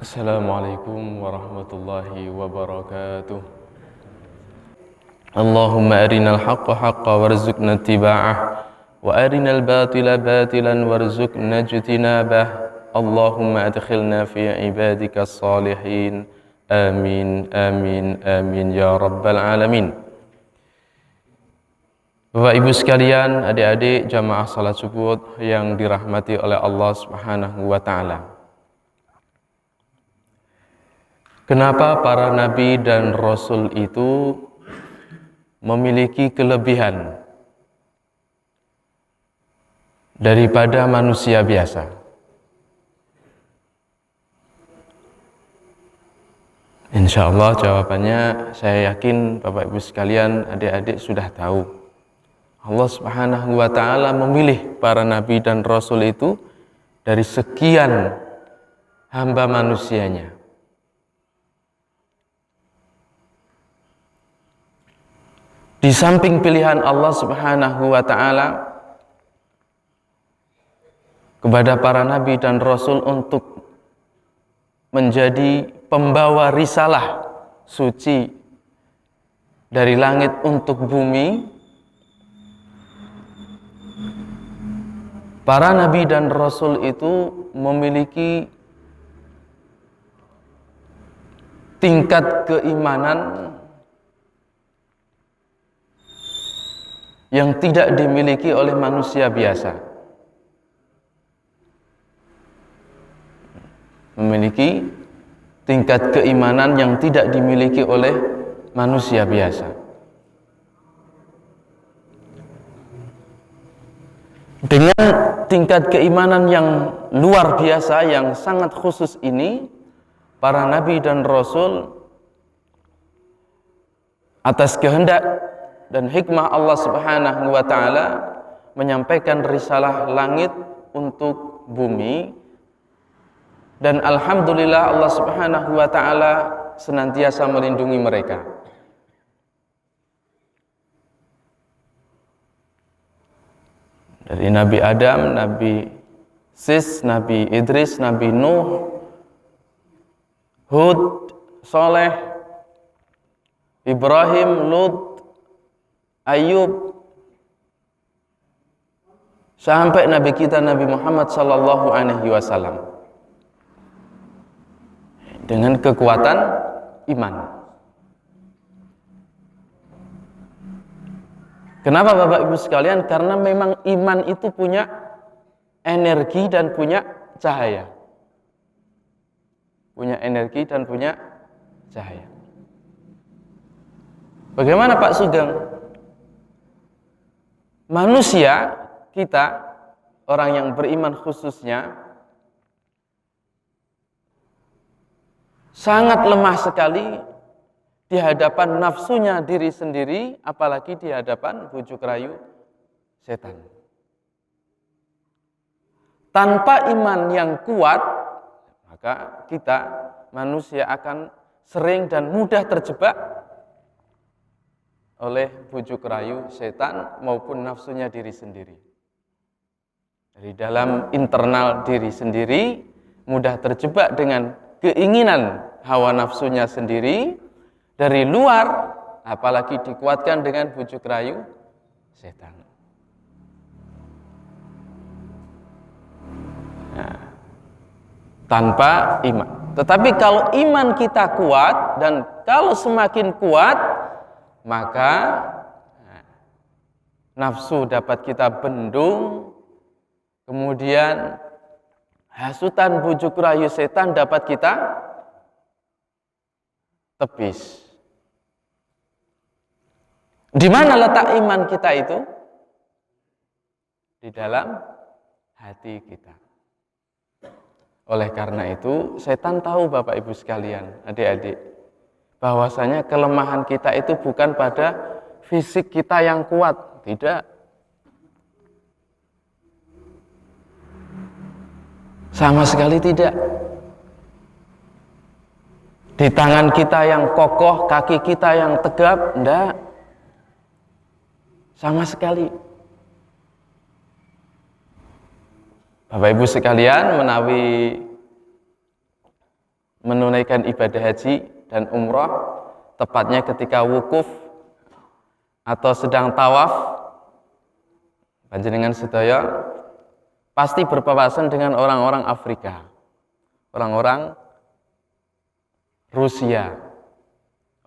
Assalamualaikum warahmatullahi wabarakatuh. Allahumma arinal haqqa haqqa warzuqna ittiba'ah wa arinal batila batilan warzuqna ijtinabah. Allahumma adkhilna fi ibadikas salihin. Amin amin amin ya rabbal alamin. Bapak Ibu sekalian, adik-adik jamaah salat subuh yang dirahmati oleh Allah Subhanahu wa taala. Kenapa para nabi dan rasul itu memiliki kelebihan daripada manusia biasa? Insya Allah jawabannya saya yakin Bapak Ibu sekalian, adik-adik sudah tahu. Allah Subhanahu wa taala memilih para nabi dan rasul itu dari sekian hamba manusianya. Di samping pilihan Allah Subhanahu wa taala kepada para nabi dan rasul untuk menjadi pembawa risalah suci dari langit untuk bumi, para nabi dan rasul itu memiliki tingkat keimanan yang tidak dimiliki oleh manusia biasa. Memiliki tingkat keimanan yang tidak dimiliki oleh manusia biasa. Dengan tingkat keimanan yang luar biasa, yang sangat khusus ini, para nabi dan rasul atas kehendak dan hikmah Allah Subhanahu wa taala menyampaikan risalah langit untuk bumi, dan alhamdulillah Allah Subhanahu wa taala senantiasa melindungi mereka. Dari Nabi Adam, Nabi Sis, Nabi Idris, Nabi Nuh, Hud, Saleh, Ibrahim, Lut, Ayub, sampai Nabi kita Nabi Muhammad sallallahu alaihi wasallam dengan kekuatan iman. Kenapa Bapak Ibu sekalian? Karena memang iman itu punya energi dan punya cahaya. Punya energi dan punya cahaya. Bagaimana Pak Sugeng? Manusia, kita, orang yang beriman khususnya, sangat lemah sekali di hadapan nafsunya diri sendiri, apalagi di hadapan bujuk rayu setan. Tanpa iman yang kuat, maka kita, manusia, akan sering dan mudah terjebak oleh bujuk rayu setan maupun nafsunya diri sendiri. Dari dalam internal diri sendiri mudah terjebak dengan keinginan hawa nafsunya sendiri. Dari luar apalagi dikuatkan dengan bujuk rayu setan. Nah, tanpa iman. Tetapi kalau iman kita kuat, dan kalau semakin kuat, maka nafsu dapat kita bendung, kemudian hasutan bujuk rayu setan dapat kita tepis. Di mana letak iman kita itu? Di dalam hati kita. Oleh karena itu, setan tahu Bapak Ibu sekalian, adik-adik, bahwasanya kelemahan kita itu bukan pada fisik kita yang kuat, tidak. Sama sekali tidak. Di tangan kita yang kokoh, kaki kita yang tegap, enggak. Sama sekali. Bapak Ibu sekalian, menawi menunaikan ibadah haji dan umrah, tepatnya ketika wukuf atau sedang tawaf, panjenengan sedaya pasti berpapasan dengan orang-orang Afrika, orang-orang Rusia,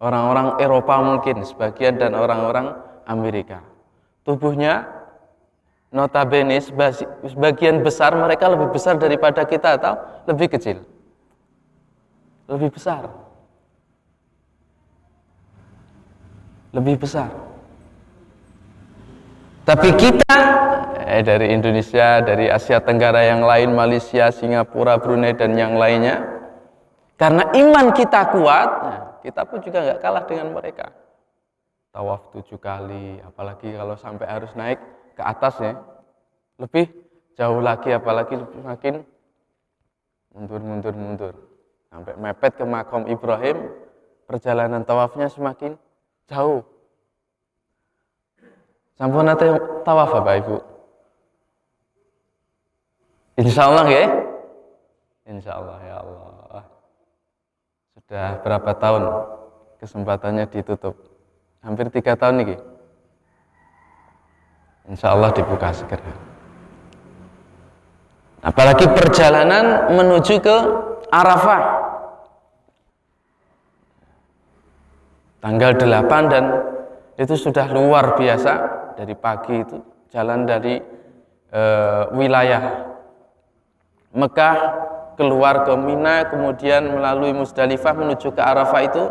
orang-orang Eropa mungkin sebagian, dan orang-orang Amerika. Tubuhnya notabene sebagian besar mereka lebih besar daripada kita atau lebih kecil? Lebih besar. Lebih besar. Tapi kita dari Indonesia, dari Asia Tenggara yang lain, Malaysia, Singapura, Brunei, dan yang lainnya, karena iman kita kuat, kita pun juga nggak kalah dengan mereka. Tawaf 7 kali, apalagi kalau sampai harus naik ke atas ya, lebih jauh lagi, apalagi semakin mundur, sampai mepet ke makam Ibrahim, perjalanan tawafnya semakin jauh. Sampun nate tawaf Bapak Ibu? Insyaallah ya? Insyaallah ya Allah. Sudah berapa tahun kesempatannya ditutup? Hampir 3 tahun nih. Insyaallah dibuka segera. Apalagi perjalanan menuju ke Arafah. Tanggal 8 dan itu sudah luar biasa. Dari pagi itu jalan dari wilayah Mekah keluar ke Mina, kemudian melalui Musdalifah menuju ke Arafah, itu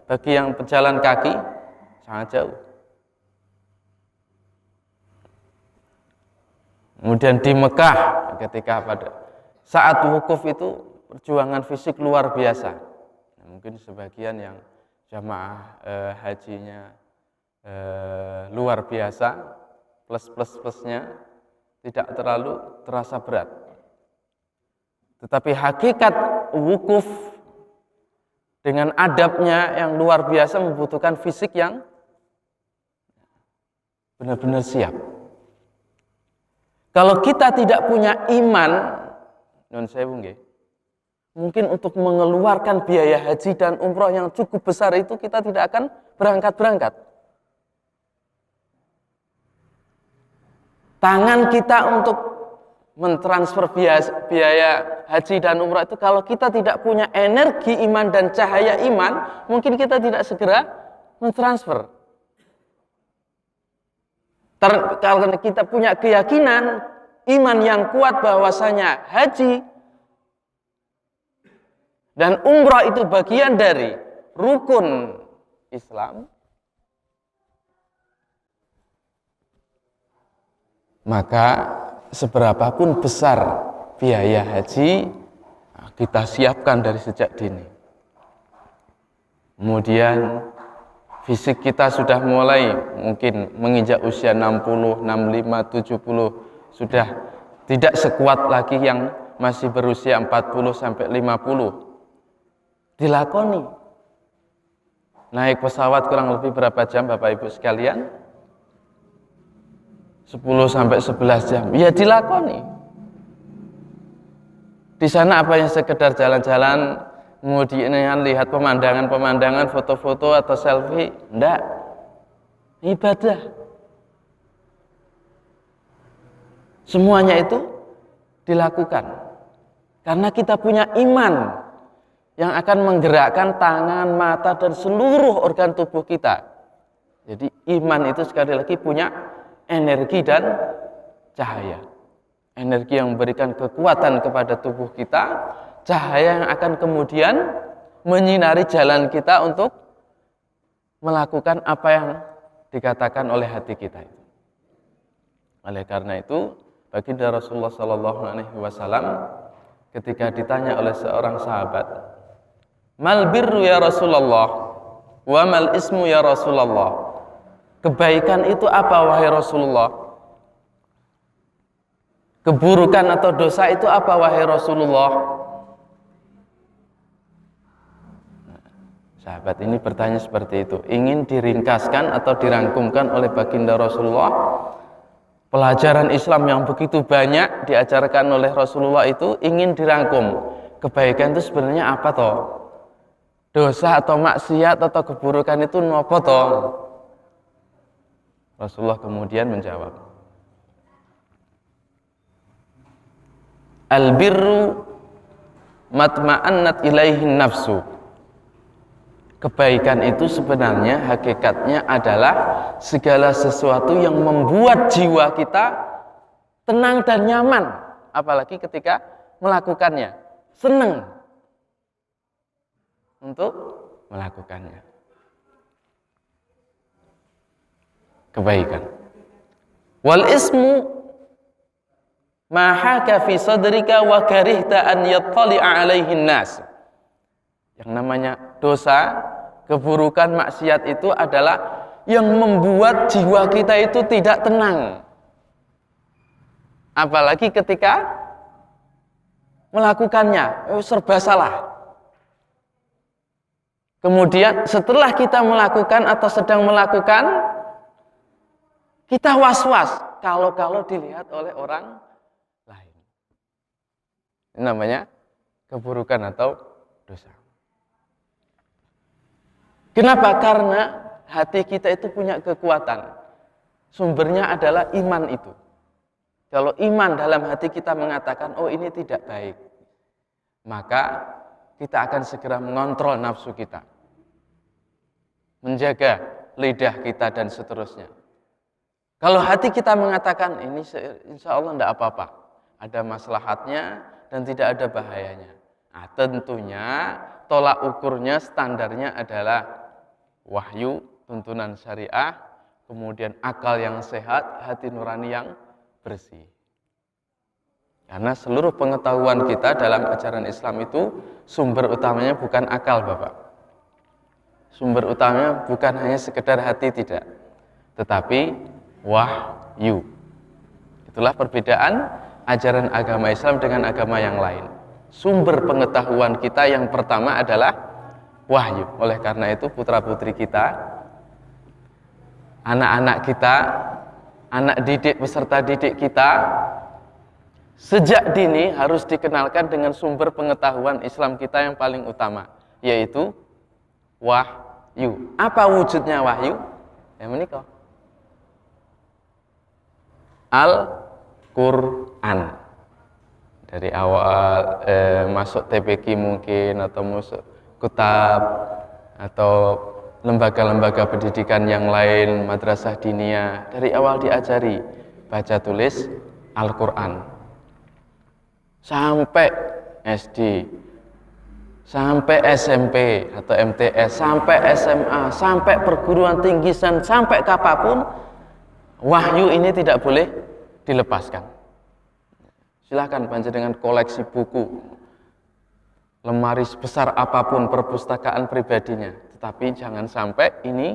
bagi yang pejalan kaki sangat jauh. Kemudian di Mekah ketika pada saat wukuf itu perjuangan fisik luar biasa. Mungkin sebagian yang jamaah hajinya luar biasa, plusnya tidak terlalu terasa berat. Tetapi hakikat wukuf dengan adabnya yang luar biasa membutuhkan fisik yang benar-benar siap. Kalau kita tidak punya iman, non sewu nggih, mungkin untuk mengeluarkan biaya haji dan umroh yang cukup besar itu kita tidak akan berangkat. Tangan kita untuk mentransfer biaya haji dan umrah itu, kalau kita tidak punya energi iman dan cahaya iman, mungkin kita tidak segera mentransfer. Kalau kita punya keyakinan iman yang kuat bahwasanya haji dan umrah itu bagian dari rukun Islam, maka seberapapun besar biaya haji kita siapkan dari sejak dini. Kemudian fisik kita sudah mulai mungkin menginjak usia 60, 65, 70, sudah tidak sekuat lagi yang masih berusia 40 sampai 50. Dilakoni. Naik pesawat kurang lebih berapa jam Bapak Ibu sekalian? 10 sampai 11 jam. Ya dilakoni. Di sana apa yang sekedar jalan-jalan, kemudian lihat pemandangan-pemandangan, foto-foto atau selfie? Enggak. Ibadah. Semuanya itu dilakukan karena kita punya iman yang akan menggerakkan tangan, mata, dan seluruh organ tubuh kita. Jadi iman itu sekali lagi punya energi dan cahaya. Energi yang memberikan kekuatan kepada tubuh kita, cahaya yang akan kemudian menyinari jalan kita untuk melakukan apa yang dikatakan oleh hati kita itu. Oleh karena itu, baginda Rasulullah SAW ketika ditanya oleh seorang sahabat, "Mal birru ya Rasulullah, wa mal ismu ya Rasulullah?" Kebaikan itu apa wahai Rasulullah? Keburukan atau dosa itu apa wahai Rasulullah? Sahabat ini bertanya seperti itu, ingin diringkaskan atau dirangkumkan oleh baginda Rasulullah. Pelajaran Islam yang begitu banyak diajarkan oleh Rasulullah itu ingin dirangkum. kebaikan itu sebenarnya apa toh? Dosa atau maksiat atau keburukan itu apa toh? Rasulullah kemudian menjawab, al-birru matma'annat ilaihin nafsu. Kebaikan itu sebenarnya hakikatnya adalah segala sesuatu yang membuat jiwa kita tenang dan nyaman, apalagi ketika melakukannya, senang untuk melakukannya. Kebaikan. Wal ismu ma haka fi sadrika wa karihta an yattali'a alaihin nas. Yang namanya dosa, keburukan, maksiat itu adalah yang membuat jiwa kita itu tidak tenang. Apalagi ketika melakukannya, serba salah. Kemudian setelah kita melakukan atau sedang melakukan, kita was-was kalau dilihat oleh orang lain. Ini namanya keburukan atau dosa. Kenapa? Karena hati kita itu punya kekuatan. Sumbernya adalah iman itu. Kalau iman dalam hati kita mengatakan, oh ini tidak baik, maka kita akan segera mengontrol nafsu kita, menjaga lidah kita dan seterusnya. Kalau hati kita mengatakan, ini insya Allah tidak apa-apa, ada maslahatnya dan tidak ada bahayanya. Nah, tentunya tolak ukurnya, standarnya adalah wahyu, tuntunan syariah, kemudian akal yang sehat, hati nurani yang bersih. Karena seluruh pengetahuan kita dalam ajaran Islam itu sumber utamanya bukan akal, Bapak. Sumber utamanya bukan hanya sekedar hati, tidak, tetapi wahyu. Itulah perbedaan ajaran agama Islam dengan agama yang lain. Sumber pengetahuan kita yang pertama adalah wahyu. Oleh karena itu putra-putri kita, anak-anak kita, anak didik peserta didik kita sejak dini harus dikenalkan dengan sumber pengetahuan Islam kita yang paling utama, yaitu wahyu. Apa wujudnya wahyu? Ya menikah. Al-Quran. Dari awal masuk TPQ mungkin, atau masuk kutab, atau lembaga-lembaga pendidikan yang lain, madrasah diniyah, dari awal diajari baca tulis Al-Quran sampai SD, sampai SMP atau MTS, sampai SMA, sampai perguruan tinggi, sampai kapanpun wahyu ini tidak boleh dilepaskan. Silahkan panjenengan koleksi buku, lemari sebesar apapun, perpustakaan pribadinya, tetapi jangan sampai ini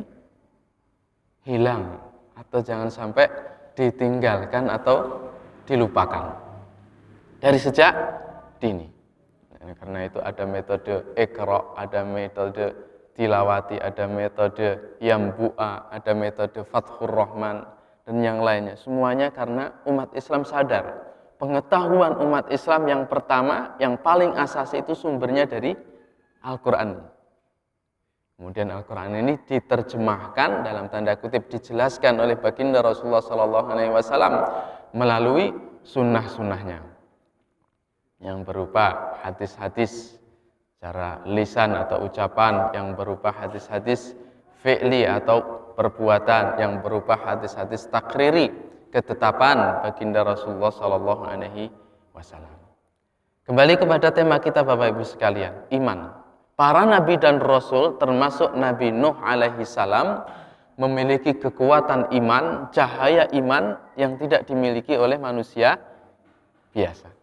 hilang atau jangan sampai ditinggalkan atau dilupakan dari sejak dini. Karena itu ada metode Iqra, ada metode Tilawati, ada metode Yambu'a, ada metode Fathur Rahman dan yang lainnya. Semuanya karena umat Islam sadar pengetahuan umat Islam yang pertama, yang paling asasi itu sumbernya dari Al-Quran. Kemudian Al-Quran ini diterjemahkan, dalam tanda kutip dijelaskan oleh baginda Rasulullah SAW melalui sunnah-sunnahnya yang berupa hadis-hadis secara lisan atau ucapan, yang berupa hadis-hadis fi'li atau perbuatan, yang berupa hadis-hadis takriri, ketetapan baginda Rasulullah SAW. Kembali kepada tema kita Bapak Ibu sekalian, iman. Para nabi dan rasul termasuk Nabi Nuh alaihi salam memiliki kekuatan iman, cahaya iman yang tidak dimiliki oleh manusia biasa.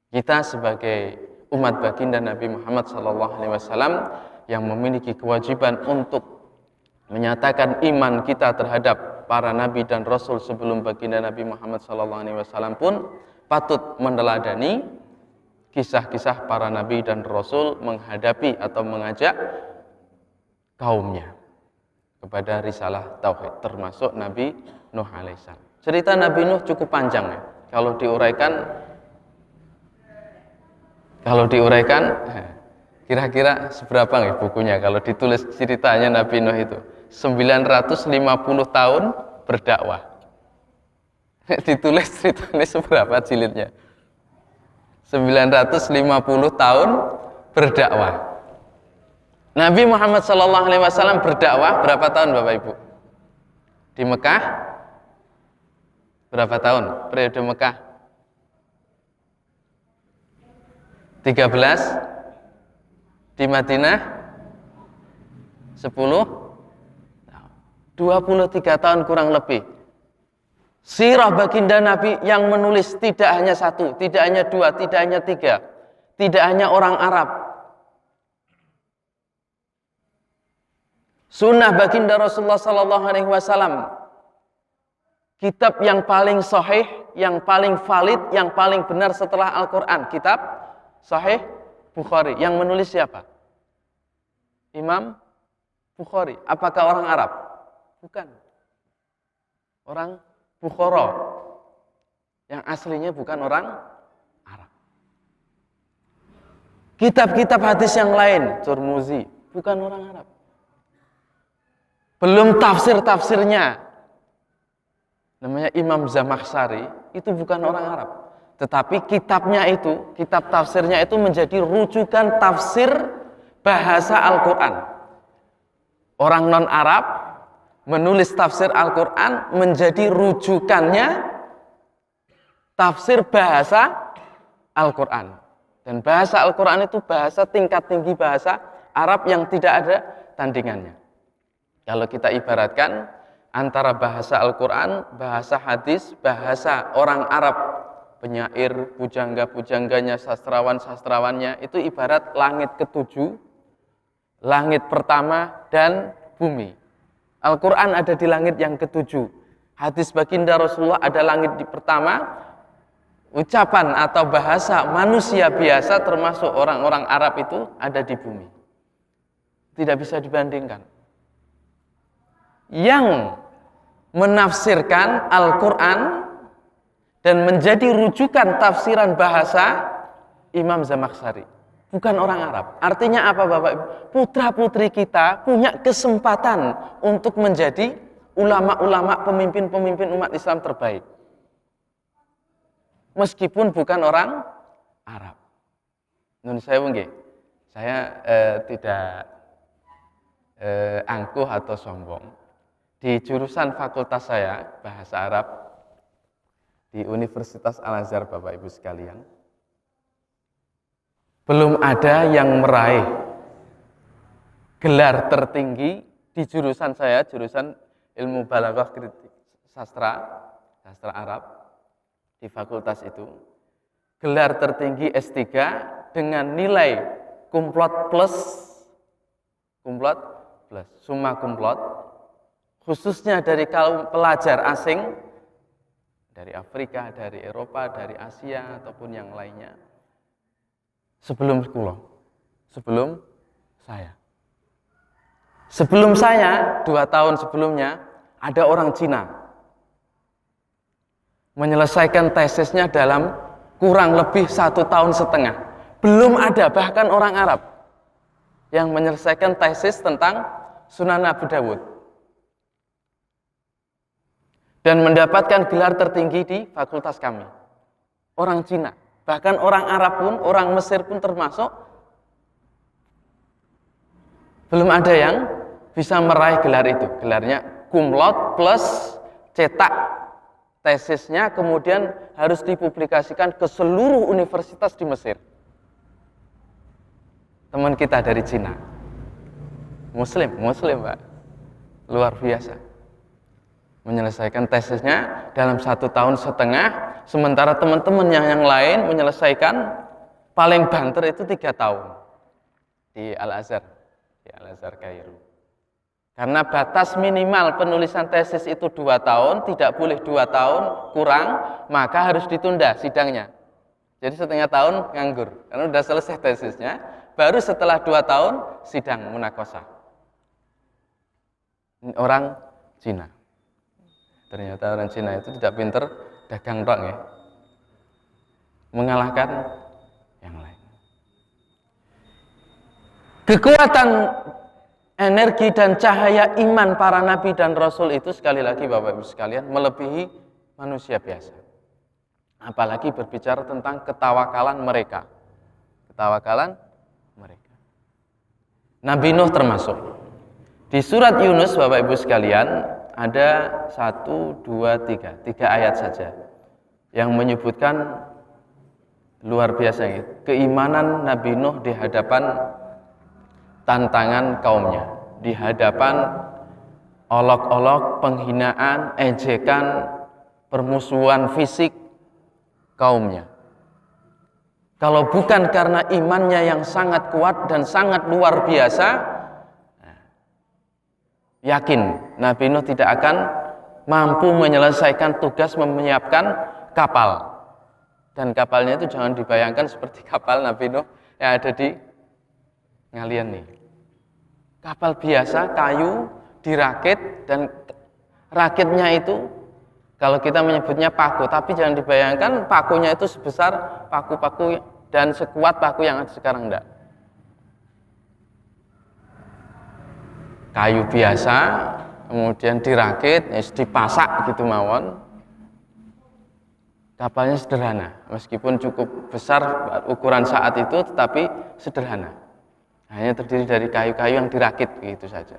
Kita sebagai umat baginda Nabi Muhammad SAW yang memiliki kewajiban untuk menyatakan iman kita terhadap para nabi dan rasul sebelum baginda Nabi Muhammad SAW pun patut meneladani kisah-kisah para nabi dan rasul menghadapi atau mengajak kaumnya kepada risalah tauhid, termasuk Nabi Nuh alaihissalam. Cerita Nabi Nuh cukup panjang ya. Kalau diuraikan Kalau diuraikan, kira-kira seberapa nih bukunya kalau ditulis ceritanya Nabi Nuh itu? 950 tahun berdakwah. Ditulis ceritanya seberapa jilidnya? 950 tahun berdakwah. Nabi Muhammad SAW berdakwah berapa tahun Bapak Ibu? Di Mekah berapa tahun periode Mekah? 13. Di Madinah 10. 23 tahun kurang lebih. Sirah baginda Nabi yang menulis tidak hanya satu, tidak hanya dua, tidak hanya tiga, tidak hanya orang Arab. Sunnah baginda Rasulullah SAW, kitab yang paling sahih, yang paling valid, yang paling benar setelah Al-Quran, kitab Sahih Bukhari. Yang menulis siapa? Imam Bukhari. Apakah orang Arab? Bukan. Orang Bukhara. Yang aslinya bukan orang Arab. Kitab-kitab hadis yang lain, Tirmidzi, bukan orang Arab. Belum tafsir-tafsirnya. Namanya Imam Zamakhsyari, itu bukan orang Arab. Tetapi kitabnya itu, kitab tafsirnya itu menjadi rujukan tafsir bahasa Al-Quran. Orang non-Arab menulis tafsir Al-Quran menjadi rujukannya tafsir bahasa Al-Quran. Dan bahasa Al-Quran itu bahasa tingkat tinggi bahasa Arab yang tidak ada tandingannya. Kalau kita ibaratkan antara bahasa Al-Quran, bahasa hadis, bahasa orang Arab, penyair, pujangga-pujangganya, sastrawan-sastrawannya, itu ibarat langit ketujuh, langit pertama, dan bumi. Al-Quran ada di langit yang ketujuh. Hadis baginda Rasulullah ada langit di pertama. Ucapan atau bahasa manusia biasa termasuk orang-orang Arab itu ada di bumi. Tidak bisa dibandingkan. Yang menafsirkan Al-Quran dan menjadi rujukan tafsiran bahasa Imam Zamakhsyari, bukan orang Arab. Artinya apa Bapak Ibu? Putra-putri kita punya kesempatan untuk menjadi ulama-ulama, pemimpin-pemimpin umat Islam terbaik. Meskipun bukan orang Arab. Nun saya nggih. Saya tidak angkuh atau sombong. Di jurusan fakultas saya, bahasa Arab, di Universitas Al-Azhar Bapak Ibu sekalian, belum ada yang meraih gelar tertinggi di jurusan saya, jurusan ilmu balaghah kritik sastra Arab di fakultas itu. Gelar tertinggi S3 dengan nilai kumlot plus, summa kumlot, khususnya dari kaum pelajar asing, dari Afrika, dari Eropa, dari Asia, ataupun yang lainnya. Sebelum saya. Sebelum saya, 2 tahun sebelumnya, ada orang Cina menyelesaikan tesisnya dalam kurang lebih 1,5 tahun. Belum ada bahkan orang Arab yang menyelesaikan tesis tentang Sunan Abu Dawud dan mendapatkan gelar tertinggi di fakultas kami. Orang Cina, bahkan orang Arab pun, orang Mesir pun termasuk, belum ada yang bisa meraih gelar itu. Gelarnya kumlot plus cetak tesisnya, kemudian harus dipublikasikan ke seluruh universitas di Mesir. Teman kita dari Cina, Muslim Pak, luar biasa, menyelesaikan tesisnya dalam 1,5 tahun, sementara teman-teman yang lain menyelesaikan paling banter itu 3 tahun di Al-Azhar, Kairo. Karena batas minimal penulisan tesis itu 2 tahun, tidak boleh 2 tahun kurang, maka harus ditunda sidangnya. Jadi 1,5 tahun nganggur, karena sudah selesai tesisnya, baru setelah 2 tahun sidang munakosah. Orang Cina. Ternyata orang Cina itu tidak pinter dagang tok ya. Mengalahkan yang lain. Kekuatan energi dan cahaya iman para nabi dan rasul itu sekali lagi Bapak Ibu sekalian melebihi manusia biasa. Apalagi berbicara tentang ketawakalan mereka. Ketawakalan mereka. Nabi Nuh termasuk. Di surat Yunus Bapak Ibu sekalian ada 1, 2, 3 ayat saja yang menyebutkan luar biasa keimanan Nabi Nuh di hadapan tantangan kaumnya, di hadapan olok-olok, penghinaan, ejekan, permusuhan fisik kaumnya. Kalau bukan karena imannya yang sangat kuat dan sangat luar biasa, yakin Nabi Nuh tidak akan mampu menyelesaikan tugas menyiapkan kapal. Dan kapalnya itu jangan dibayangkan seperti kapal Nabi Nuh yang ada di ngalian nih. Kapal biasa, kayu, dirakit, dan rakitnya itu kalau kita menyebutnya paku, tapi jangan dibayangkan pakunya itu sebesar paku-paku dan sekuat paku yang ada sekarang, enggak. Kayu biasa, kemudian dirakit, dipasak gitu mawon. Kapalnya sederhana, meskipun cukup besar ukuran saat itu, tetapi sederhana. Hanya terdiri dari kayu-kayu yang dirakit, gitu saja.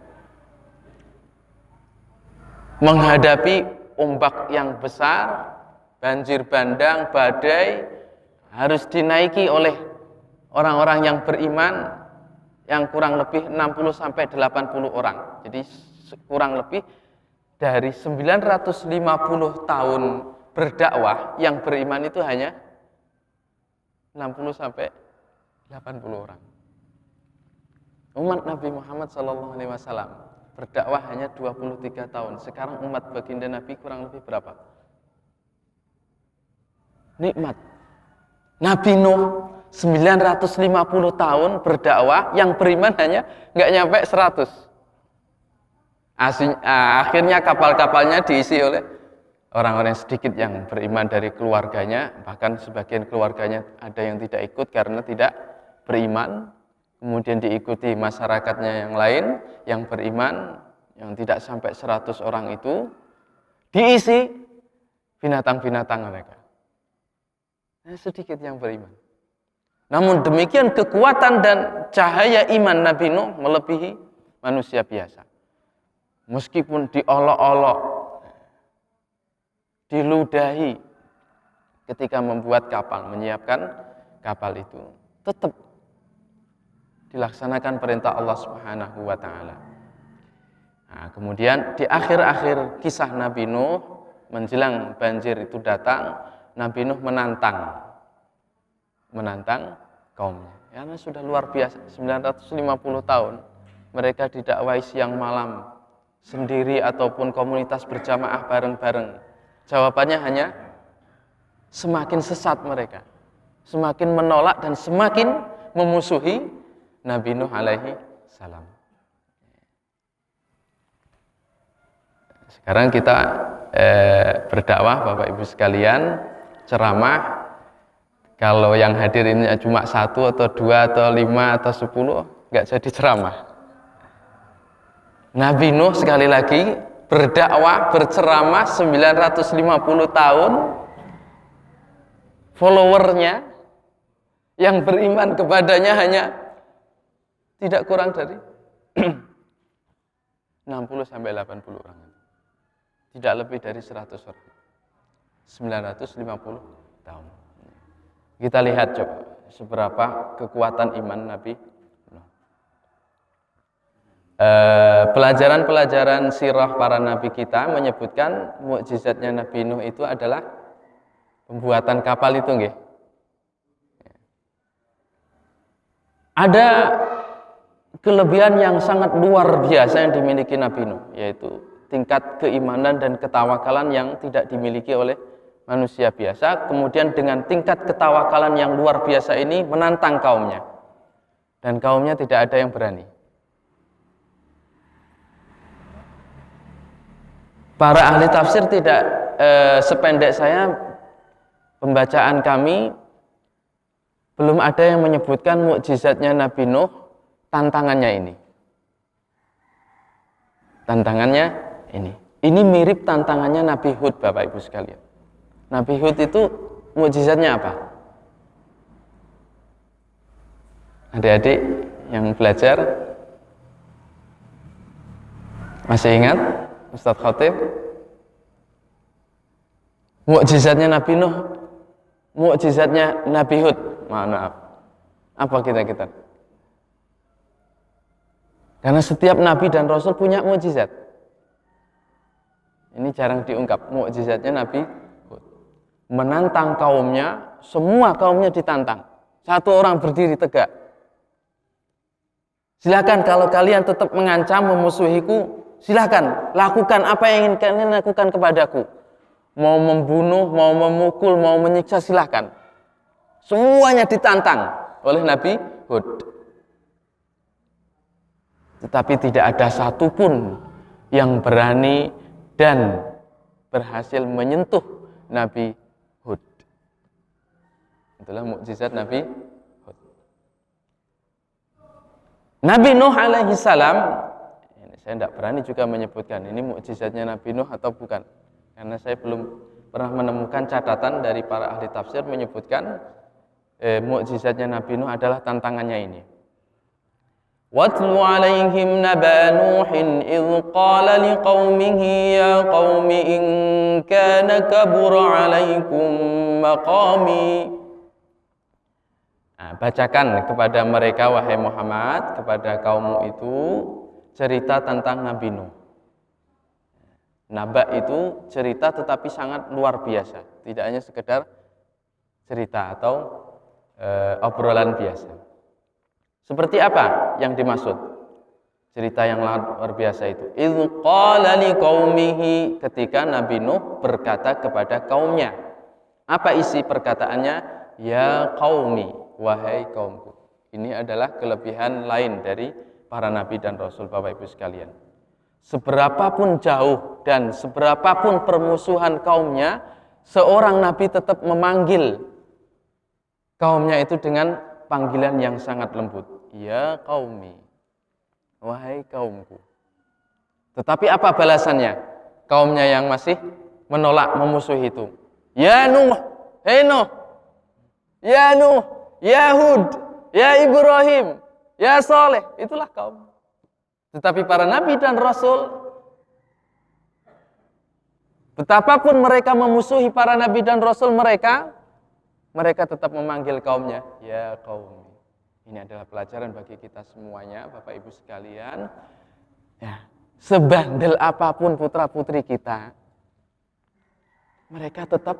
Menghadapi ombak yang besar, banjir bandang, badai, harus dinaiki oleh orang-orang yang beriman, yang kurang lebih 60-80 orang. Jadi kurang lebih dari 950 tahun berdakwah, yang beriman itu hanya 60-80 orang. Umat Nabi Muhammad SAW berdakwah hanya 23 tahun. Sekarang umat baginda Nabi kurang lebih berapa? Nikmat. Nabi Nuh 950 tahun berdakwah, yang beriman hanya nggak nyampe 100. Akhirnya kapal-kapalnya diisi oleh orang-orang sedikit yang beriman dari keluarganya, bahkan sebagian keluarganya ada yang tidak ikut karena tidak beriman. Kemudian diikuti masyarakatnya yang lain yang beriman, yang tidak sampai 100 orang itu diisi binatang-binatang mereka. Sedikit yang beriman. Namun demikian kekuatan dan cahaya iman Nabi Nuh melebihi manusia biasa. Meskipun diolok-olok, diludahi ketika membuat kapal, menyiapkan kapal itu, tetap dilaksanakan perintah Allah Subhanahu wa taala. Nah, kemudian di akhir-akhir kisah Nabi Nuh menjelang banjir itu datang, Nabi Nuh menantang kaumnya. Karena sudah luar biasa, 950 tahun mereka didakwai siang malam sendiri ataupun komunitas berjamaah bareng-bareng. Jawabannya hanya semakin sesat mereka, semakin menolak dan semakin memusuhi Nabi Nuh alaihi salam. Sekarang kita berdakwah Bapak Ibu sekalian, ceramah. Kalau yang hadir ini cuma 1 atau 2 atau 5 atau 10, nggak jadi ceramah. Nabi Nuh sekali lagi berdakwah, berceramah 950 tahun, followernya yang beriman kepadanya hanya tidak kurang dari 60-80 orang. Tidak lebih dari 100 orang. 950 tahun. Kita lihat coba seberapa kekuatan iman Nabi. Pelajaran-pelajaran sirah para nabi kita menyebutkan mukjizatnya Nabi Nuh itu adalah pembuatan kapal itu, nggih. Ada kelebihan yang sangat luar biasa yang dimiliki Nabi Nuh, yaitu tingkat keimanan dan ketawakalan yang tidak dimiliki oleh manusia biasa. Kemudian dengan tingkat ketawakalan yang luar biasa ini menantang kaumnya, dan kaumnya tidak ada yang berani. Para ahli tafsir tidak sependek saya pembacaan kami belum ada yang menyebutkan mukjizatnya Nabi Nuh tantangannya ini. Tantangannya ini. Ini mirip tantangannya Nabi Hud, Bapak Ibu sekalian. Nabi Hud itu mukjizatnya apa? Adik-adik yang belajar masih ingat Ustadz Khatib? Mukjizatnya Nabi Nuh, mukjizatnya Nabi Hud. Maaf. Apa kita? Karena setiap nabi dan rasul punya mukjizat. Ini jarang diungkap. Mukjizatnya Nabi Hud. Menantang kaumnya, semua kaumnya ditantang. Satu orang berdiri tegak. Silakan kalau kalian tetap mengancam, memusuhiku, silakan lakukan apa yang ingin kalian lakukan kepadaku. Mau membunuh, mau memukul, mau menyiksa, silakan. Semuanya ditantang oleh Nabi Hud. Tetapi tidak ada satupun yang berani dan berhasil menyentuh Nabi Hud. Itulah mukjizat Nabi Hud. Nabi Nuh alaihi salam, ini saya tidak berani juga menyebutkan ini mukjizatnya Nabi Nuh atau bukan, karena saya belum pernah menemukan catatan dari para ahli tafsir menyebutkan mukjizatnya Nabi Nuh adalah tantangannya ini. وَاتْلُ عَلَيْهِمْ نَبَأَ نُوحٍ إِذْ قَالَ لِقَوْمِهِ يَا قَوْمِ إِنْ كَانَ كَبُرَ عَلَيْكُمْ مَقَامِي. Bacakan kepada mereka, wahai Muhammad, kepada kaummu itu cerita tentang Nabi Nuh. Naba itu cerita tetapi sangat luar biasa, tidak hanya sekedar cerita atau obrolan biasa. Seperti apa yang dimaksud? Cerita yang luar biasa itu. Idz qala liqaumihi, ketika Nabi Nuh berkata kepada kaumnya. Apa isi perkataannya? Ya qaumi, wahai kaumku. Ini adalah kelebihan lain dari para nabi dan rasul, Bapak Ibu sekalian. Seberapapun jauh dan seberapapun permusuhan kaumnya, seorang nabi tetap memanggil kaumnya itu dengan panggilan yang sangat lembut. Ya qaumi, wahai kaumku. Tetapi apa balasannya? Kaumnya yang masih menolak, memusuhi itu. Ya Nuh, hei Nuh. Ya Nuh, ya Hud, ya Ibrahim, ya Saleh. Itulah kaum. Tetapi para nabi dan rasul, betapapun mereka memusuhi para nabi dan rasul mereka tetap memanggil kaumnya, ya kaum. Ini adalah pelajaran bagi kita semuanya, Bapak Ibu sekalian. Ya, sebandel apapun putra-putri kita, mereka tetap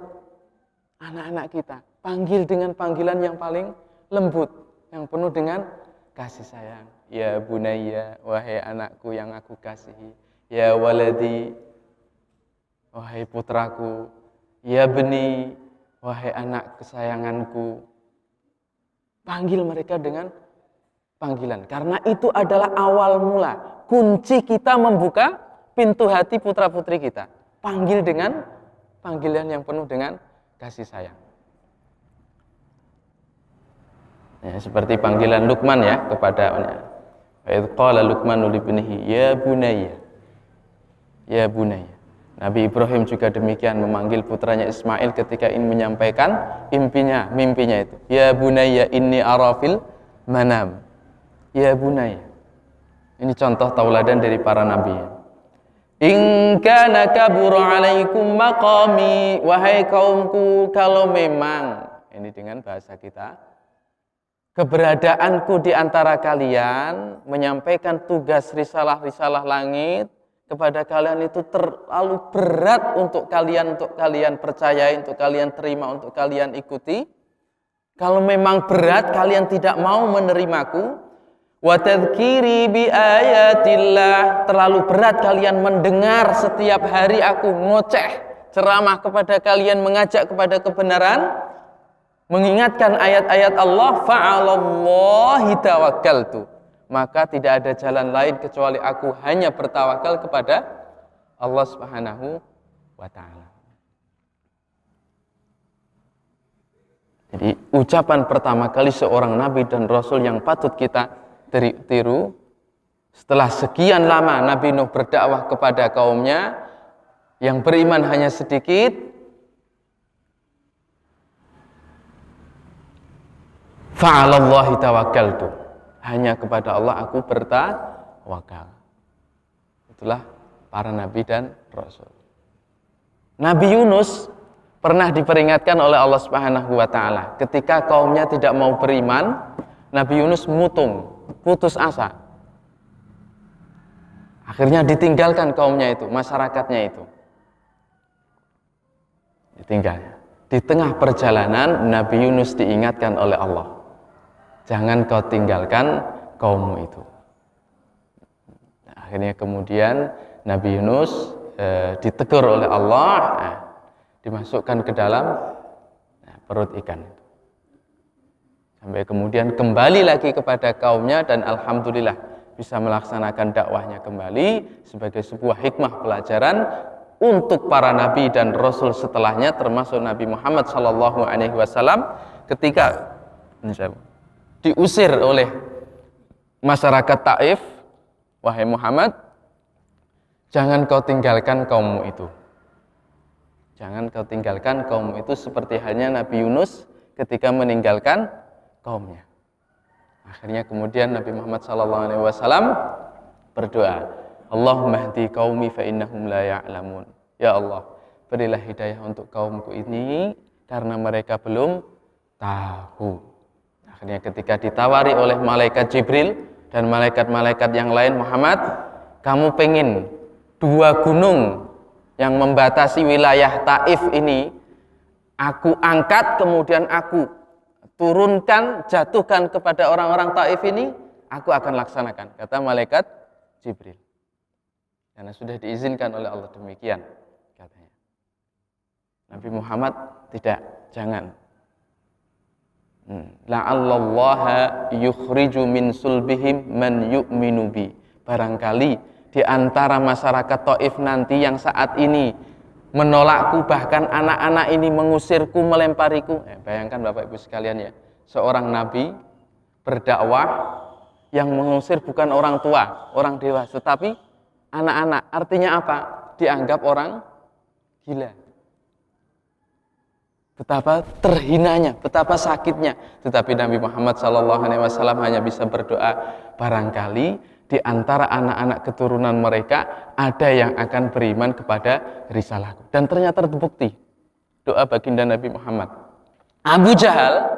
anak-anak kita. Panggil dengan panggilan yang paling lembut, yang penuh dengan kasih sayang. Ya bunayya, wahai anakku yang aku kasihi. Ya waladi, wahai putraku. Ya beni, wahai anak kesayanganku. Panggil mereka dengan panggilan. Karena itu adalah awal mula. Kunci kita membuka pintu hati putra-putri kita. Panggil dengan panggilan yang penuh dengan kasih sayang. Ya, seperti panggilan Luqman ya kepadanya. Wa idz qala Luqmanu li ibnihi ya bunayya. Ya bunayya. Nabi Ibrahim juga demikian memanggil putranya Ismail ketika ingin menyampaikan mimpinya itu. Ya bunayya inni ara fil manam. Ya bunayya. Ini contoh tauladan dari para nabi. In kana kabura alaikum maqami, wahai kaumku, kalau memang, ini dengan bahasa kita, keberadaanku di antara kalian menyampaikan tugas risalah-risalah langit kepada kalian itu terlalu berat untuk kalian percayai, untuk kalian terima, untuk kalian ikuti. Kalau memang berat, kalian tidak mau menerimaku. Wa tadhkiri bi ayatillah, terlalu berat kalian mendengar setiap hari aku ngoceh ceramah kepada kalian, mengajak kepada kebenaran, mengingatkan ayat-ayat Allah. Fa'alallahi tawakkaltu, maka tidak ada jalan lain kecuali aku hanya bertawakal kepada Allah Subhanahu wa ta'ala. Jadi ucapan pertama kali seorang nabi dan rasul yang patut kita tiru. Setelah sekian lama Nabi Nuh berdakwah kepada kaumnya, yang beriman hanya sedikit, fa'alallahi tawakkaltu, hanya kepada Allah aku bertawakal. Itulah para nabi dan rasul. Nabi Yunus pernah diperingatkan oleh Allah Subhanahu wa taala ketika kaumnya tidak mau beriman. Nabi Yunus mutung, putus asa. Akhirnya ditinggalkan kaumnya itu, masyarakatnya itu. Ditinggal. Di tengah perjalanan Nabi Yunus diingatkan oleh Allah, jangan kau tinggalkan kaummu itu. Akhirnya kemudian Nabi Yunus ditegur oleh Allah, dimasukkan ke dalam perut ikan itu. Sampai kemudian kembali lagi kepada kaumnya dan alhamdulillah bisa melaksanakan dakwahnya kembali sebagai sebuah hikmah pelajaran untuk para nabi dan rasul setelahnya, termasuk Nabi Muhammad SAW ketika diusir oleh masyarakat Taif, wahai Muhammad, jangan kau tinggalkan kaummu itu. Jangan kau tinggalkan kaummu itu seperti halnya Nabi Yunus ketika meninggalkan kaumnya. Akhirnya kemudian Nabi Muhammad SAW berdoa, Allahumma hdi qaumi fa innahum la ya'lamun. Ya Allah, berilah hidayah untuk kaumku ini karena mereka belum tahu. Akhirnya ketika ditawari oleh malaikat Jibril dan malaikat-malaikat yang lain, Muhammad, kamu pengen 2 gunung yang membatasi wilayah Taif ini aku angkat, kemudian aku turunkan, jatuhkan kepada orang-orang Taif ini, aku akan laksanakan, kata malaikat Jibril. Karena sudah diizinkan oleh Allah demikian, katanya. Nabi Muhammad tidak, jangan. La'allallaha yukhriju min sulbihim man yu'minu bi. Barangkali di antara masyarakat Taif nanti yang saat ini menolakku, bahkan anak-anak ini mengusirku, melempariku. Bayangkan Bapak Ibu sekalian ya, seorang nabi berdakwah yang mengusir bukan orang tua, orang dewasa, tetapi anak-anak. Artinya apa? Dianggap orang gila. Betapa terhinanya, betapa sakitnya. Tetapi Nabi Muhammad SAW hanya bisa berdoa, barangkali di antara anak-anak keturunan mereka ada yang akan beriman kepada risalahku. Dan ternyata terbukti doa baginda Nabi Muhammad. Abu Jahal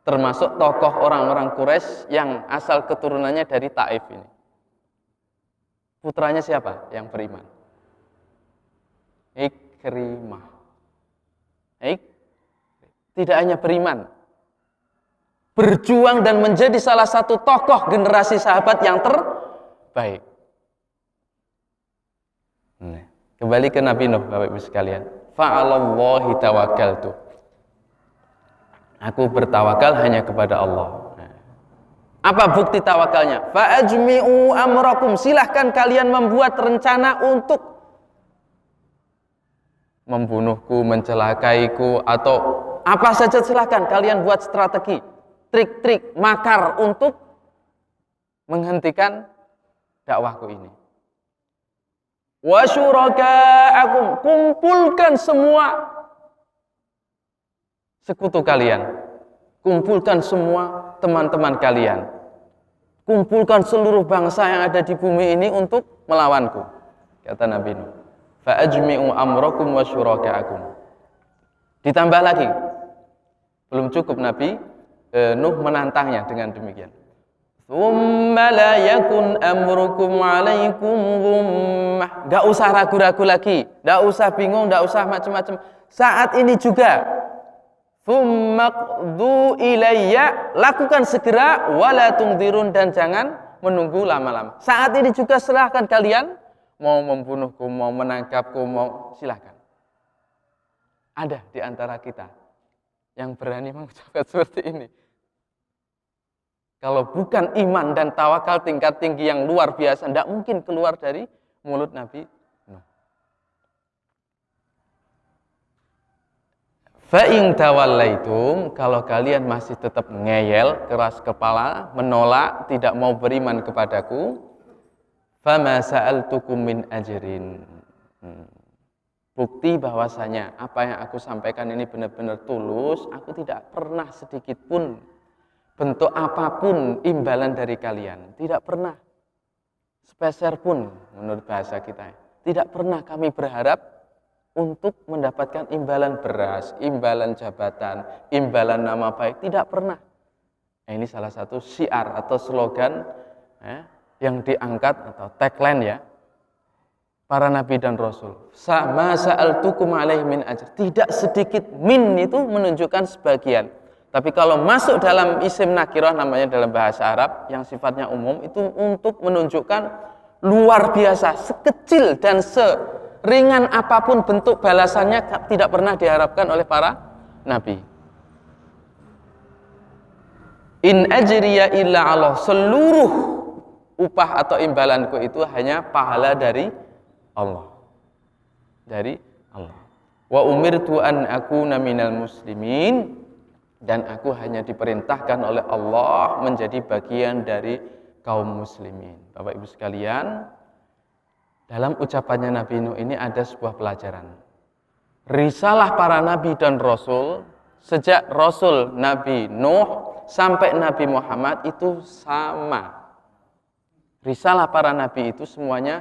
termasuk tokoh orang-orang Quraisy yang asal keturunannya dari Taif ini. Putranya siapa yang beriman? Ikrimah. Tidak hanya beriman, berjuang dan menjadi salah satu tokoh generasi sahabat yang terbaik. Kembali ke Nabi Nuh, Bapak Ibu sekalian. Fa'alallahi tawakkaltu. Aku bertawakal hanya kepada Allah. Apa bukti tawakalnya? Fa'ajmi'u amrakum. Silahkan kalian membuat rencana untuk membunuhku, mencelakaiku, atau apa saja silahkan kalian buat strategi, trik-trik, makar untuk menghentikan dakwahku ini. Wa syuraka'akum, kumpulkan semua sekutu kalian, kumpulkan semua teman-teman kalian, kumpulkan seluruh bangsa yang ada di bumi ini untuk melawanku, kata Nabi Nuh. Fa'ajmi'u amrakum wa syuraka'akum. Ditambah lagi, belum cukup Nabi Nuh menantangnya dengan demikian. Tsumma la yakun amrukum 'alaikum ghummah. Enggak usah ragu-ragu lagi, enggak usah bingung, enggak usah macam-macam. Saat ini juga tsumma qdu ilayya, lakukan segera, wala tungdirun, dan jangan menunggu lama-lama. Saat ini juga silahkan kalian mau membunuhku, mau menangkapku, mau silahkan. Ada di antara kita yang berani mengucapkan seperti ini. Kalau bukan iman dan tawakal tingkat tinggi yang luar biasa, tidak mungkin keluar dari mulut Nabi Nuh. Fa in tawallaitum, kalau kalian masih tetap ngeyel, keras kepala, menolak, tidak mau beriman kepadaku, fama sa'altukum min ajrin. Bukti bahwasanya apa yang aku sampaikan ini benar-benar tulus, aku tidak pernah sedikit pun bentuk apapun imbalan dari kalian, tidak pernah sepeser pun menurut bahasa kita. Tidak pernah kami berharap untuk mendapatkan imbalan beras, imbalan jabatan, imbalan nama baik, tidak pernah. Nah, ini salah satu syiar atau slogan yang diangkat atau tagline ya para nabi dan rasul. Sama sa'altukum alaihi min ajr. Tidak sedikit min itu menunjukkan sebagian. Tapi kalau masuk dalam isim nakirah namanya dalam bahasa Arab yang sifatnya umum itu untuk menunjukkan luar biasa, sekecil dan ringan apapun bentuk balasannya tidak pernah diharapkan oleh para nabi. In ajriya illa Allah, seluruh upah atau imbalanku itu hanya pahala dari Allah. Dari Allah. Wa umirtu an akuna minal muslimin, dan aku hanya diperintahkan oleh Allah menjadi bagian dari kaum muslimin. Bapak Ibu sekalian, dalam ucapannya Nabi Nuh ini ada sebuah pelajaran. Risalah para nabi dan rasul, sejak rasul Nabi Nuh sampai Nabi Muhammad itu sama. Risalah para nabi itu semuanya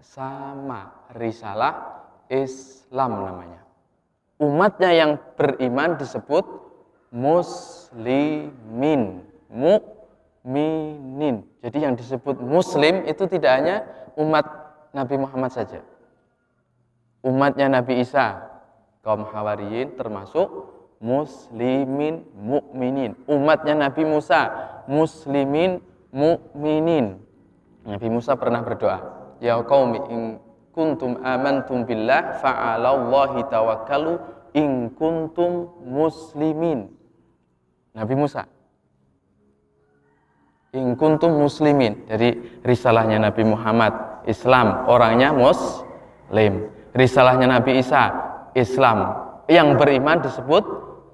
sama. Risalah Islam namanya. Umatnya yang beriman disebut muslimin, mukminin. Jadi yang disebut muslim itu tidak hanya umat Nabi Muhammad saja. Umatnya Nabi Isa, kaum Hawariyin termasuk muslimin, mukminin. Umatnya Nabi Musa, muslimin, mukminin. Nabi Musa pernah berdoa, ya qaumi in kuntum amantum billah fa'alallahi tawakkalu in kuntum muslimin. Nabi Musa, in kuntum muslimin. Jadi risalahnya Nabi Muhammad Islam, orangnya muslim. Risalahnya Nabi Isa Islam, yang beriman disebut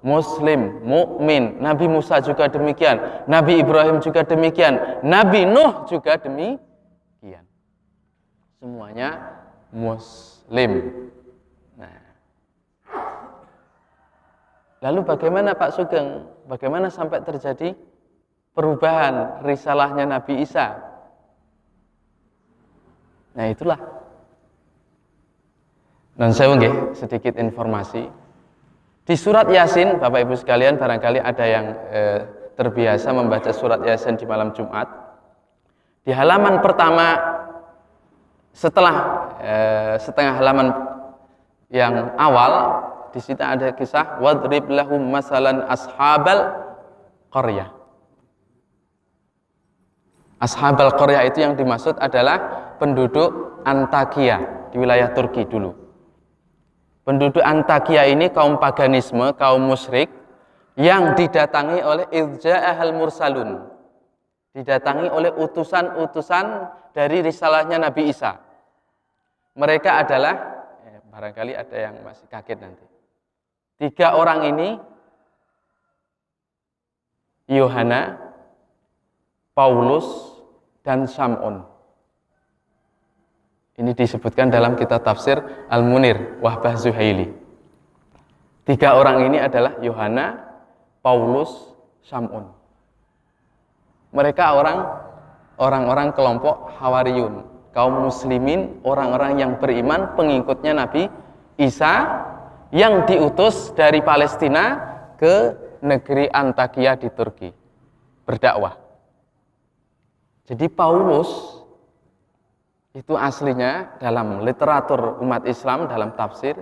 muslim, mukmin. Nabi Musa juga demikian, Nabi Ibrahim juga demikian, Nabi Nuh juga demikian. Semuanya muslim. Nah, lalu bagaimana Pak Sugeng? Bagaimana sampai terjadi perubahan risalahnya Nabi Isa? Nah itulah. Dan saya sedikit informasi. Di surat Yasin, Bapak Ibu sekalian, barangkali ada yang terbiasa membaca surat Yasin di malam Jumat. Di halaman pertama, setelah setengah halaman yang awal, di situ ada kisah wadrib lahum masalan ashabal qaryah. Ashabal qaryah itu yang dimaksud adalah penduduk Antakya di wilayah Turki dulu. Penduduk Antakya ini kaum paganisme, kaum musyrik yang didatangi oleh irja'ahal mursalun. Didatangi oleh utusan-utusan dari risalahnya Nabi Isa. Mereka adalah, barangkali ada yang masih kaget nanti. 3 orang ini, Yohana, Paulus, dan Sam'un. Ini disebutkan dalam kitab tafsir Al-Munir, Wahbah Zuhaili. 3 orang ini adalah Yohana, Paulus, Sam'un. Mereka orang-orang kelompok Hawariyun, kaum muslimin, orang-orang yang beriman, pengikutnya Nabi Isa, yang diutus dari Palestina ke negeri Antakya di Turki, berdakwah. Jadi Paulus itu aslinya dalam literatur umat Islam, dalam tafsir,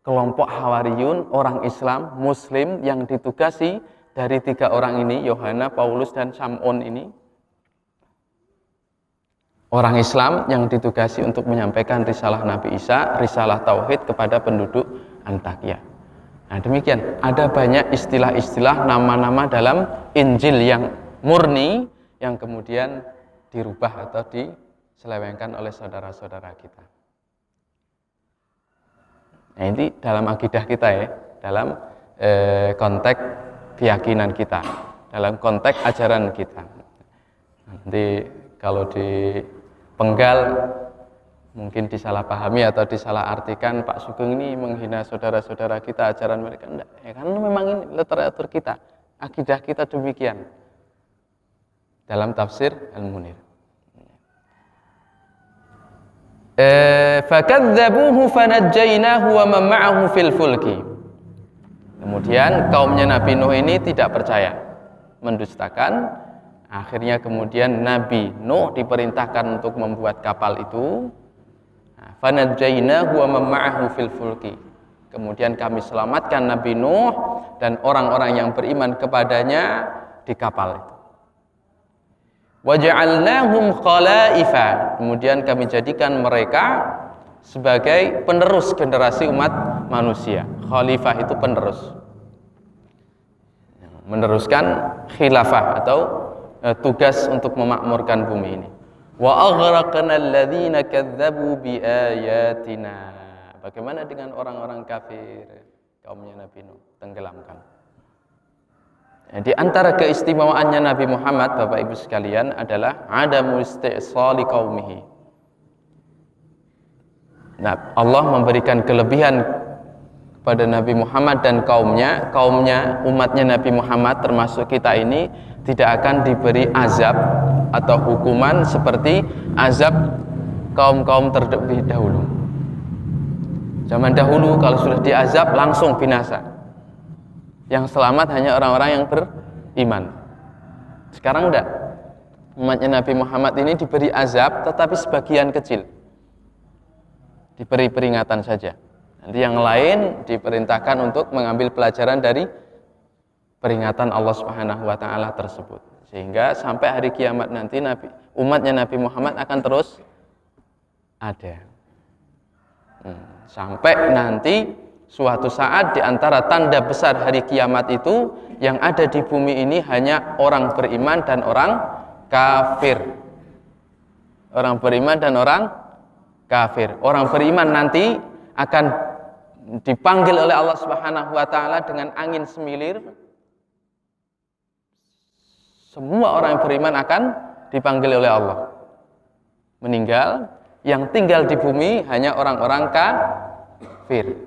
kelompok Hawariyun, orang Islam, Muslim yang ditugasi dari 3 orang ini, Yohana, Paulus, dan Sam'un ini. Orang Islam yang ditugasi untuk menyampaikan risalah Nabi Isa, risalah Tauhid kepada penduduk Antakya. Nah demikian, ada banyak istilah-istilah, nama-nama dalam Injil yang murni, yang kemudian dirubah atau diselewengkan oleh saudara-saudara kita. Nah ini dalam akidah kita ya, dalam konteks keyakinan kita, dalam konteks ajaran kita. Nanti kalau dipenggal mungkin disalahpahami atau disalahartikan, Pak Sugeng ini menghina saudara-saudara kita, ajaran mereka. Enggak, ya, karena memang ini literatur kita, akidah kita demikian dalam tafsir Al-Munir. Fakadzabuhu fanajjaynahu wa man ma'ahu fil fulki. Kemudian kaumnya Nabi Nuh ini tidak percaya, mendustakan. Akhirnya kemudian Nabi Nuh diperintahkan untuk membuat kapal itu. Fanajjaynahu wa man ma'ahu fil fulki. Kemudian kami selamatkan Nabi Nuh dan orang-orang yang beriman kepadanya di kapal itu. Waja'alnahum khalaifa. Kemudian kami jadikan mereka sebagai penerus generasi umat manusia. Khalifah itu penerus, meneruskan khilafah atau tugas untuk memakmurkan bumi ini. Wa aghraqna alladhina kadzdzabu biayatina. Bagaimana dengan orang-orang kafir, kaumnya Nabi Nuh, tenggelamkan. Di antara keistimewaannya Nabi Muhammad, Bapak Ibu sekalian, adalah adamu isti'sali qaumihi. Nah, Allah memberikan kelebihan kepada Nabi Muhammad dan kaumnya, umatnya Nabi Muhammad termasuk kita ini tidak akan diberi azab atau hukuman seperti azab kaum-kaum terdahulu dahulu. Zaman dahulu kalau sudah diazab langsung binasa. Yang selamat hanya orang-orang yang beriman. Sekarang enggak. Umatnya Nabi Muhammad ini diberi azab tetapi sebagian kecil. Diberi peringatan saja. Nanti yang lain diperintahkan untuk mengambil pelajaran dari peringatan Allah Subhanahu wa taala tersebut. Sehingga sampai hari kiamat nanti umatnya Nabi Muhammad akan terus ada. Sampai nanti suatu saat di antara tanda besar hari kiamat itu yang ada di bumi ini hanya orang beriman dan orang kafir. Orang beriman dan orang kafir. Orang beriman nanti akan dipanggil oleh Allah Subhanahu wa taala dengan angin semilir. Semua orang yang beriman akan dipanggil oleh Allah. Meninggal, yang tinggal di bumi hanya orang-orang kafir.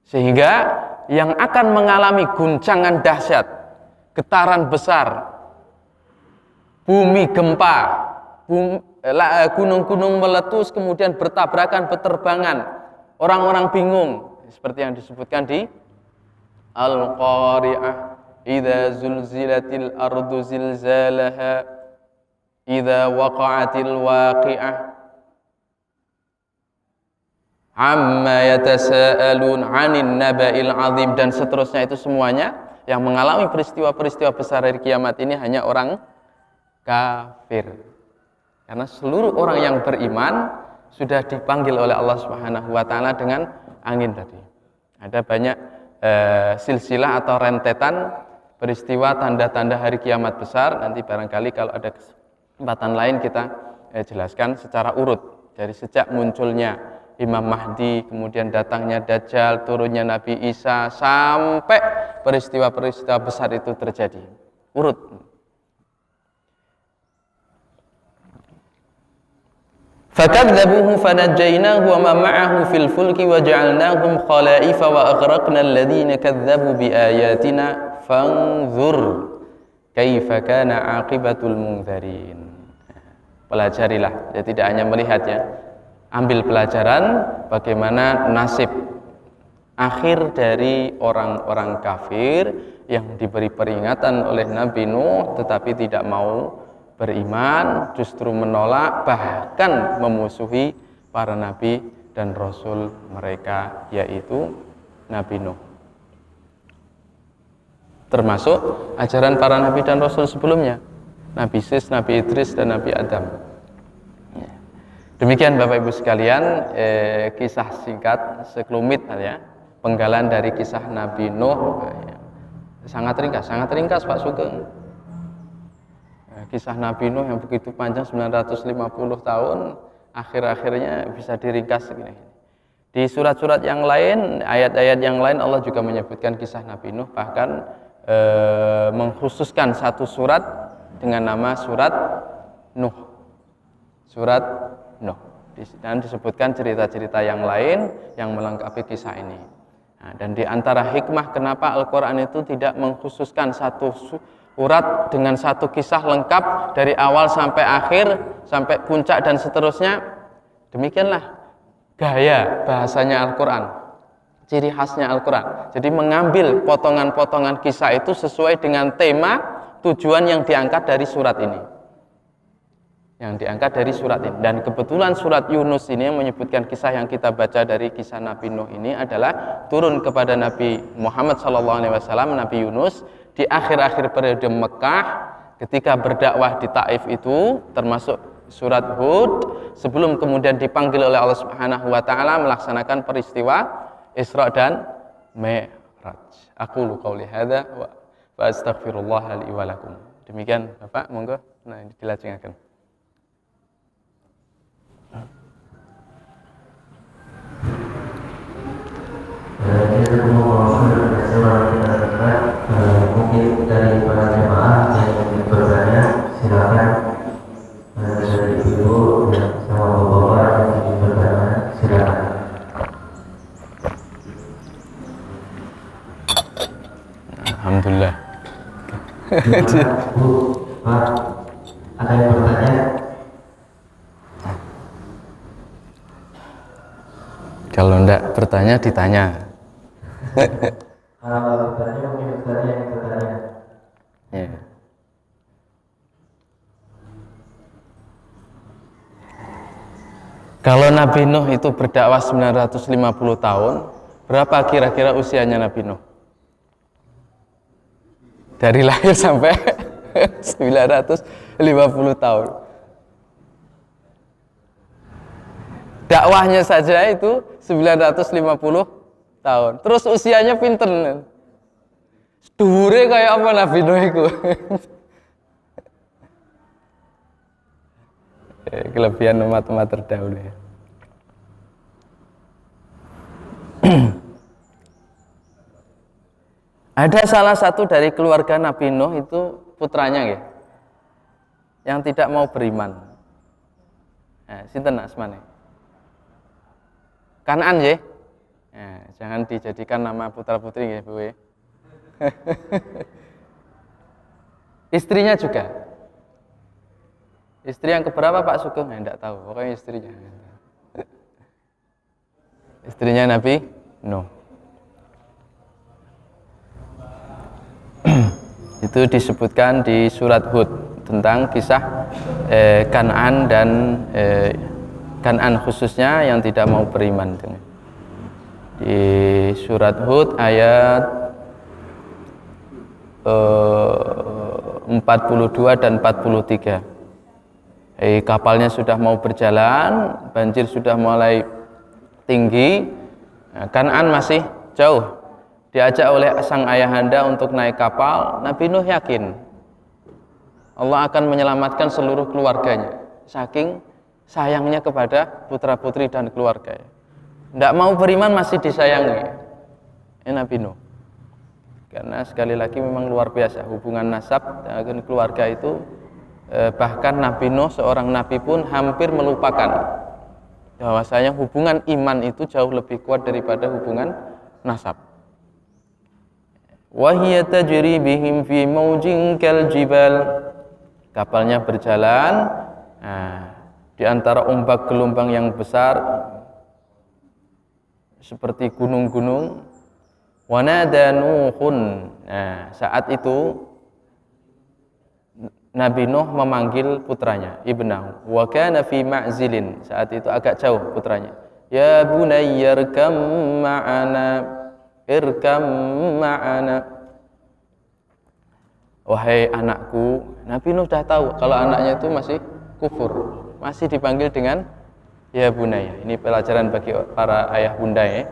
Sehingga yang akan mengalami guncangan dahsyat, getaran besar, bumi gempa, gunung-gunung meletus kemudian bertabrakan, berterbangan, orang-orang bingung, seperti yang disebutkan di Al-Qari'ah, idza zulzilatil ardu zilzalaha, idza waqa'atil waqi'ah, amma yatasaalun 'anin naba'il 'adzim, dan seterusnya. Itu semuanya yang mengalami peristiwa-peristiwa besar hari kiamat ini hanya orang kafir. Karena seluruh orang yang beriman sudah dipanggil oleh Allah Subhanahu wa taala dengan angin tadi. Ada banyak silsilah atau rentetan peristiwa tanda-tanda hari kiamat besar. Nanti barangkali kalau ada kesempatan lain kita jelaskan secara urut dari sejak munculnya Imam Mahdi, kemudian datangnya Dajjal, turunnya Nabi Isa, sampai peristiwa-peristiwa besar itu terjadi. Urut. Fakadzabuhu fanajjaynahu wa man ma'ahu fil fulki wa ja'alnahum khalaifa wa aghraqna alladhina kadzdzabu biayatina fanzur kaifa kana 'aqibatul mundzirin. Pelajarilah, ya, tidak hanya melihat, ya. Ambil pelajaran bagaimana nasib akhir dari orang-orang kafir yang diberi peringatan oleh Nabi Nuh tetapi tidak mau beriman, justru menolak, bahkan memusuhi para nabi dan rasul mereka, yaitu Nabi Nuh. Termasuk ajaran para nabi dan rasul sebelumnya, Nabi Sis, Nabi Idris, dan Nabi Adam. Demikian Bapak Ibu sekalian, kisah singkat sekelumit, ya, penggalan dari kisah Nabi Nuh. Sangat ringkas Pak Sugeng. Kisah Nabi Nuh yang begitu panjang 950 tahun, akhir-akhirnya bisa diringkas segini. Di surat-surat yang lain, ayat-ayat yang lain Allah juga menyebutkan kisah Nabi Nuh, bahkan mengkhususkan satu surat dengan nama surat Nuh. Surat Nuh. Dan disebutkan cerita-cerita yang lain yang melengkapi kisah ini. Nah, dan di antara hikmah kenapa Al-Quran itu tidak mengkhususkan satu surat dengan satu kisah lengkap dari awal sampai akhir, sampai puncak dan seterusnya, demikianlah gaya bahasanya Al-Quran. Ciri khasnya Al-Quran. Jadi mengambil potongan-potongan kisah itu sesuai dengan tema tujuan yang diangkat dari surat ini. Yang diangkat dari surat ini. Dan kebetulan surat Yunus ini yang menyebutkan kisah yang kita baca dari kisah Nabi Nuh ini adalah turun kepada Nabi Muhammad SAW, Nabi Yunus, di akhir-akhir periode Mekah ketika berdakwah di Taif itu, termasuk surat Hud, sebelum kemudian dipanggil oleh Allah Subhanahu wa taala melaksanakan peristiwa Isra dan Mi'raj. Aqulu qauli hadza wa astaghfirullah li wa lakum. Demikian Bapak, monggo dilajengaken. Mungkin dari para jemaah yang ingin bertanya, silakan. Dari ibu sama bapak yang ingin bertanya, silakan. Alhamdulillah. Bu, Pak, ada yang bertanya? Kalau enggak bertanya, ditanya. Kalau bertanya mungkin bertanya yang bertanya. Ya. Kalau Nabi Nuh itu berdakwah 950 tahun, berapa kira-kira usianya Nabi Nuh? Dari lahir sampai 950 tahun. Dakwahnya saja itu 950 tahun. Terus usianya pinter. Dhuwure kayak apa Nabi Nuh itu? Kelebihan umat-umat terdahulu ya. Ada salah satu dari keluarga Nabi Nuh itu putranya ya, yang tidak mau beriman. Nah, sinten asmane? Kan'an ya. Nah, jangan dijadikan nama putra-putri ya, Bu. Istrinya juga. Istri yang keberapa Pak Sugeng? Enggak tahu, pokoknya istrinya. Istrinya Nabi Nuh. Itu disebutkan di surat Hud tentang kisah Kan'an dan Kan'an khususnya yang tidak mau beriman. Di surat Hud ayat 42 dan 43. Kapalnya sudah mau berjalan, banjir sudah mulai tinggi, Kan'an masih jauh. Diajak oleh sang ayahanda untuk naik kapal. Nabi Nuh yakin Allah akan menyelamatkan seluruh keluarganya, saking sayangnya kepada putra-putri dan keluarga. Tidak mau beriman masih disayangi Nabi Nuh. Karena sekali lagi memang luar biasa hubungan nasab dan keluarga itu. Bahkan Nabi Nuh seorang nabi pun hampir melupakan bahwasanya hubungan iman itu jauh lebih kuat daripada hubungan nasab. Wahiyya tajri bihim fi maujin kal jibal. Kapalnya berjalan di antara ombak gelombang yang besar seperti gunung-gunung. Wa nada Nuhun. Saat itu Nabi Nuh memanggil putranya, ibnahu. Wa kana fi ma'zilin. Saat itu agak jauh putranya. Ya bunayya irkam ma'ana. Irkam ma'ana. Wahai anakku. Nabi Nuh sudah tahu kalau anaknya itu masih kufur, masih dipanggil dengan ya bunayya. Ini pelajaran bagi para ayah bunda ya.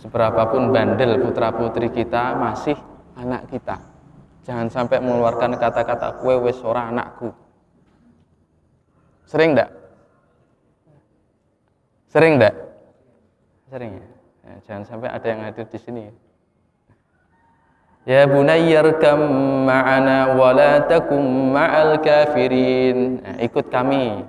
Seberapapun bandel putra putri kita masih anak kita. Jangan sampai mengeluarkan kata-kata kowe wis ora anakku. Sering enggak? Sering enggak? Sering ya? Ya, jangan sampai ada yang hadir di sini. Ya bunayyarkam ma'ana wa la takum ma'al kafirin. Nah, ikut kami.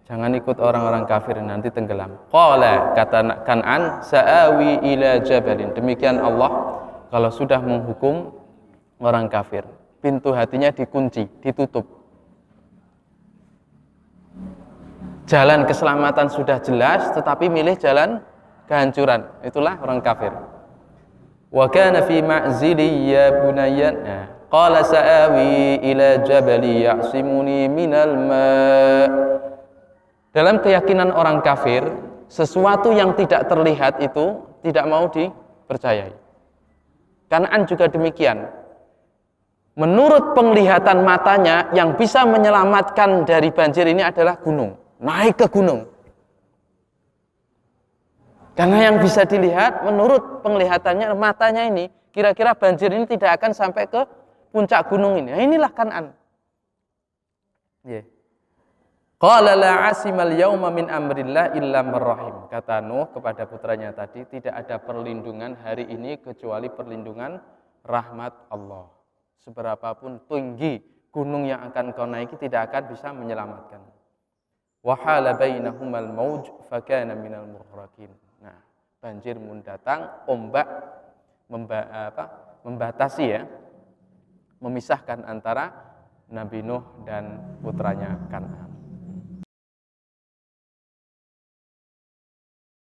Jangan ikut orang-orang kafir, nanti tenggelam. Qala, kata Kan'an, sa'awi ila jabalin. Demikian Allah kalau sudah menghukum orang kafir. Pintu hatinya dikunci, ditutup. Jalan keselamatan sudah jelas, tetapi milih jalan kehancuran. Itulah orang kafir. Wa kana fi ma'zili ya bunayya. Qala sa'awi ila jabali ya'simuni minal ma'. Dalam keyakinan orang kafir, sesuatu yang tidak terlihat itu tidak mau dipercayai. Kan'an juga demikian. Menurut penglihatan matanya, yang bisa menyelamatkan dari banjir ini adalah gunung. Naik ke gunung. Karena yang bisa dilihat, menurut penglihatannya, matanya ini, kira-kira banjir ini tidak akan sampai ke puncak gunung ini. Nah, inilah Kan'an. Qala la asimal yauma min amrillah illa marrahim. Kata Nuh kepada putranya tadi, tidak ada perlindungan hari ini kecuali perlindungan rahmat Allah. Seberapapun tinggi gunung yang akan kau naiki tidak akan bisa menyelamatkan. Wa hala bainahumal mauj fakana minal mughraqin. Nah, banjir pun datang, ombak membatasi ya, memisahkan antara Nabi Nuh dan putranya Kan'an.